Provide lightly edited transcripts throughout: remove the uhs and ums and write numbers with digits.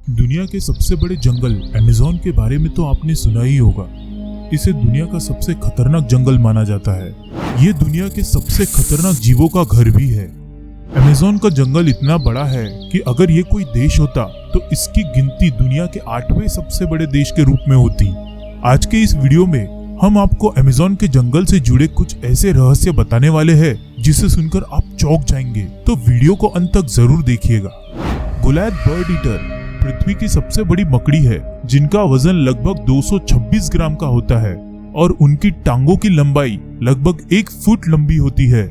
दुनिया के सबसे बड़े जंगल अमेज़न के बारे में तो आपने सुना ही होगा। इसे दुनिया का सबसे खतरनाक जंगल माना जाता है। ये दुनिया के सबसे खतरनाक जीवों का घर भी है। अमेज़न का जंगल इतना बड़ा है कि अगर ये कोई देश होता तो इसकी गिनती दुनिया के 8वें सबसे बड़े देश के रूप में होती। आज के इस वीडियो में हम आपको अमेज़न के जंगल से जुड़े कुछ ऐसे रहस्य बताने वाले हैं जिसे सुनकर आप चौंक जाएंगे, तो वीडियो को अंत तक जरूर देखिएगा। गोलियथ बर्ड ईटर पृथ्वी की सबसे बड़ी मकड़ी है जिनका वजन लगभग 226 ग्राम का होता है और उनकी टांगों की लंबाई लगभग 1 फुट लंबी होती है।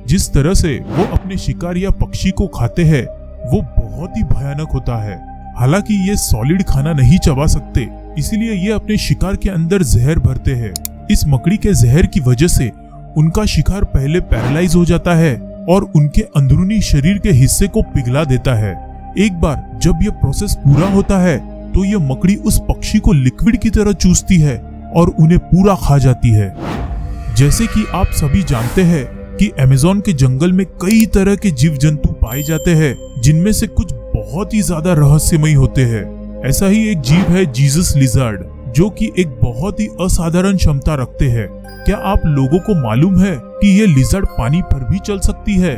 जिस तरह से वो अपने शिकार या पक्षी को खाते हैं वो बहुत ही भयानक होता है। हालांकि ये सॉलिड खाना नहीं चबा सकते, इसलिए ये अपने शिकार के अंदर जहर भरते हैं। इस मकड़ी के जहर की वजह से उनका शिकार पहले पैरालाइज हो जाता है और उनके अंदरूनी शरीर के हिस्से को पिघला देता है। एक बार जब यह प्रोसेस पूरा होता है तो यह मकड़ी उस पक्षी को लिक्विड की तरह चूसती है और उन्हें पूरा खा जाती है। जैसे कि आप सभी जानते हैं कि अमेज़न के जंगल में कई तरह के जीव जंतु पाए जाते हैं, जिनमें से कुछ बहुत ही ज्यादा रहस्यमयी होते हैं। ऐसा ही एक जीव है जीसस लिजर्ड, जो कि एक बहुत ही असाधारण क्षमता रखते हैं। क्या आप लोगों को मालूम है कि ये लिजर्ड पानी पर भी चल सकती है?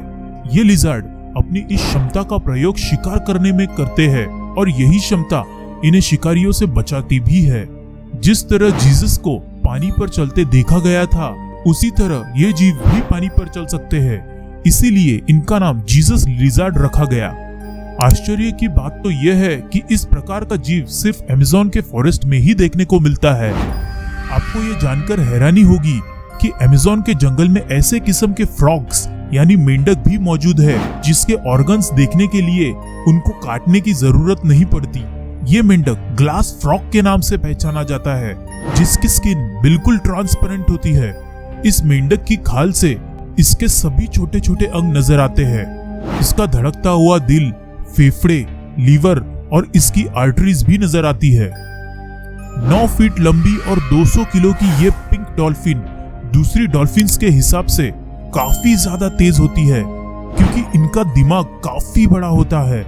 ये लिजर्ड अपनी इस क्षमता का प्रयोग शिकार करने में करते हैं और यही क्षमता इन्हें शिकारियों से बचाती भी है। जिस तरह जीसस को पानी पर चलते देखा गया था, उसी तरह ये जीव भी पानी पर चल सकते हैं। इसीलिए इनका नाम जीसस लिजर्ड रखा गया। आश्चर्य की बात तो यह है कि इस प्रकार का जीव सिर्फ अमेज़न के फॉरेस्ट में ही देखने को मिलता है। आपको ये जानकर हैरानी होगी कि अमेज़न के जंगल में ऐसे किस्म के फ्रॉग्स यानी मेंढक भी मौजूद है जिसके ऑर्गन्स देखने के लिए उनको काटने की जरूरत नहीं पड़ती। ये मेंढक ग्लास फ्रॉग के नाम से पहचाना जाता है, जिसकी स्किन बिल्कुल ट्रांसपेरेंट होती है। इस मेंढक की खाल से इसके सभी छोटे छोटे अंग नजर आते हैं। इसका धड़कता हुआ दिल, फेफड़े, लीवर और इसकी आर्टरीज भी नजर आती है। 9 फीट लंबी और 200 किलो की ये पिंक डॉल्फिन दूसरी डॉल्फिन्स के हिसाब से काफी ज्यादा तेज होती है, क्योंकि इनका दिमाग काफी बड़ा होता है।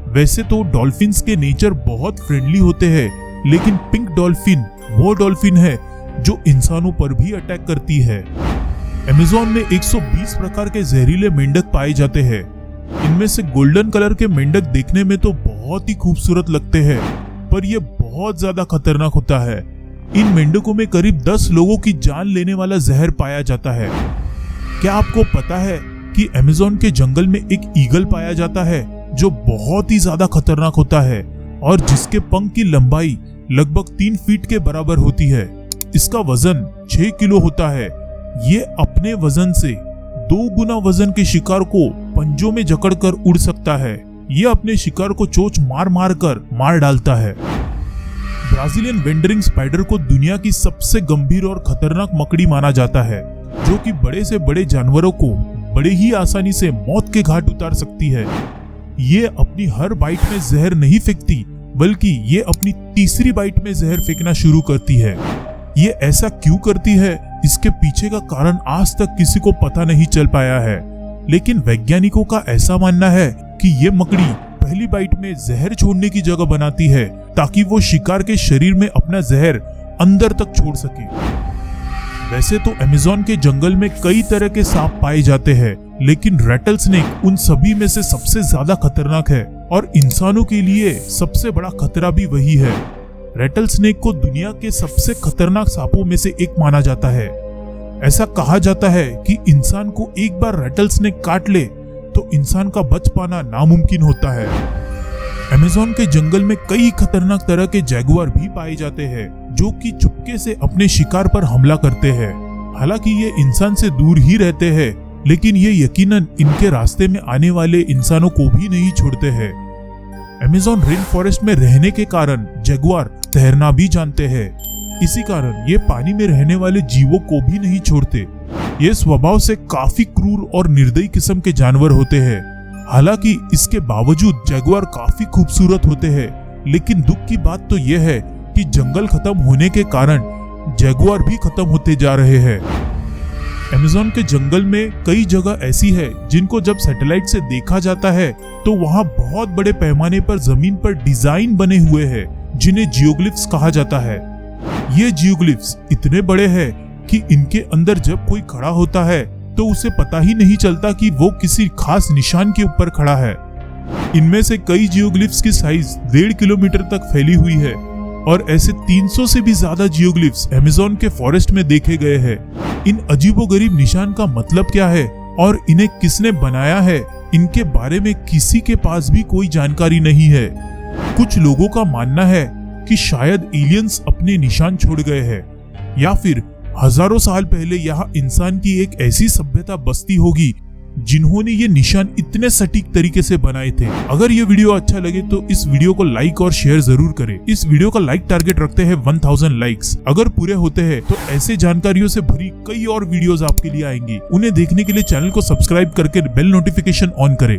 वैसे तो डॉल्फिन्स के नेचर बहुत फ्रेंडली होते हैं, लेकिन पिंक डॉल्फिन वो डॉल्फिन है जो इंसानों पर भी अटैक करती है। अमेज़न में 120 प्रकार के जहरीले मेंढक पाए जाते हैं। इनमें से गोल्डन कलर के मेंढक देखने में तो बहुत ही खूबसूरत लगते हैं, पर यह बहुत ज्यादा खतरनाक होता है। इन मेंढकों में करीब 10 लोगों की जान लेने वाला जहर पाया जाता है। क्या आपको पता है कि अमेज़न के जंगल में एक ईगल पाया जाता है जो बहुत ही ज्यादा खतरनाक होता है और जिसके पंख की लंबाई लगभग 3 फीट के बराबर होती है। इसका वजन 6 किलो होता है। ये अपने वजन से 2 गुना वजन के शिकार को पंजों में जकड़कर उड़ सकता है। ये अपने शिकार को चोंच मार मार कर मार डालता है। ब्राजीलियन वेंडरिंग स्पाइडर को दुनिया की सबसे गंभीर और खतरनाक मकड़ी माना जाता है, जो कि बड़े से बड़े जानवरों को बड़े ही आसानी से मौत के घाट उतार सकती है। ये अपनी हर बाइट में जहर नहीं फेंकती, बल्कि ये अपनी तीसरी बाइट में जहर फेंकना शुरू करती है। ये ऐसा क्यों करती है, इसके पीछे का कारण आज तक किसी को पता नहीं चल पाया है, लेकिन वैज्ञानिकों का ऐसा मानना है कि ये मकड़ी पहली बाइट में जहर छोड़ने की जगह बनाती है ताकि वो शिकार के शरीर में अपना जहर अंदर तक छोड़ सके। वैसे तो अमेज़न के जंगल में कई तरह के सांप पाए जाते हैं, लेकिन रैटल स्नेक उन सभी में से सबसे ज्यादा खतरनाक है और इंसानों के लिए सबसे बड़ा खतरा भी वही है। रैटल स्नेक को दुनिया के सबसे खतरनाक सांपों में से एक माना जाता है। ऐसा कहा जाता है कि इंसान को एक बार रैटल स्नेक काट ले तो इंसान का बच पाना नामुमकिन होता है। अमेज़न के जंगल में कई खतरनाक तरह के जैगुआर भी पाए जाते हैं, जो कि चुपके से अपने शिकार पर हमला करते हैं। हालांकि ये इंसान से दूर ही रहते हैं, लेकिन ये यकीनन इनके रास्ते में आने वाले इंसानों को भी नहीं छोड़ते हैं। अमेज़न रेन फॉरेस्ट में रहने के कारण जैगुआर तैरना भी जानते हैं। इसी कारण ये पानी में रहने वाले जीवों को भी नहीं छोड़ते। ये स्वभाव से काफी क्रूर और निर्दयी किस्म के जानवर होते हैं। हालांकि इसके बावजूद जैगुआर काफी खूबसूरत होते हैं, लेकिन दुख की बात तो यह है कि जंगल खत्म होने के कारण जैगुआर भी खत्म होते जा रहे हैं। अमेज़न के जंगल में कई जगह ऐसी है जिनको जब सैटेलाइट से देखा जाता है तो वहाँ बहुत बड़े पैमाने पर जमीन पर डिजाइन बने हुए हैं जिन्हें जियोग्लिफ्स कहा जाता है। ये जियोग्लिफ्स इतने बड़े हैं कि इनके अंदर जब कोई खड़ा होता है तो उसे पता ही नहीं चलता कि वो किसी खास निशान के ऊपर खड़ा है। इनमें से कई जियोग्लिफ्स की साइज 1.5 किलोमीटर तक फैली हुई है और ऐसे 300 से भी ज्यादा जियोग्लिफ्स अमेज़न के फॉरेस्ट में देखे गए हैं। इन अजीबोगरीब निशान का मतलब क्या है और इन्हें किसने बनाया है, इनके बारे में किसी के पास भी कोई जानकारी नहीं है। कुछ लोगों का मानना है कि शायद एलियंस अपने निशान छोड़ गए हैं या फिर हजारों साल पहले यहाँ इंसान की एक ऐसी सभ्यता बसती होगी जिन्होंने ये निशान इतने सटीक तरीके से बनाए थे। अगर ये वीडियो अच्छा लगे तो इस वीडियो को लाइक और शेयर जरूर करें। इस वीडियो का लाइक टारगेट रखते हैं 1000 लाइक्स। अगर पूरे होते हैं तो ऐसे जानकारियों से भरी कई और वीडियोस आपके लिए आएंगी। उन्हें देखने के लिए चैनल को सब्सक्राइब करके बेल नोटिफिकेशन ऑन करें।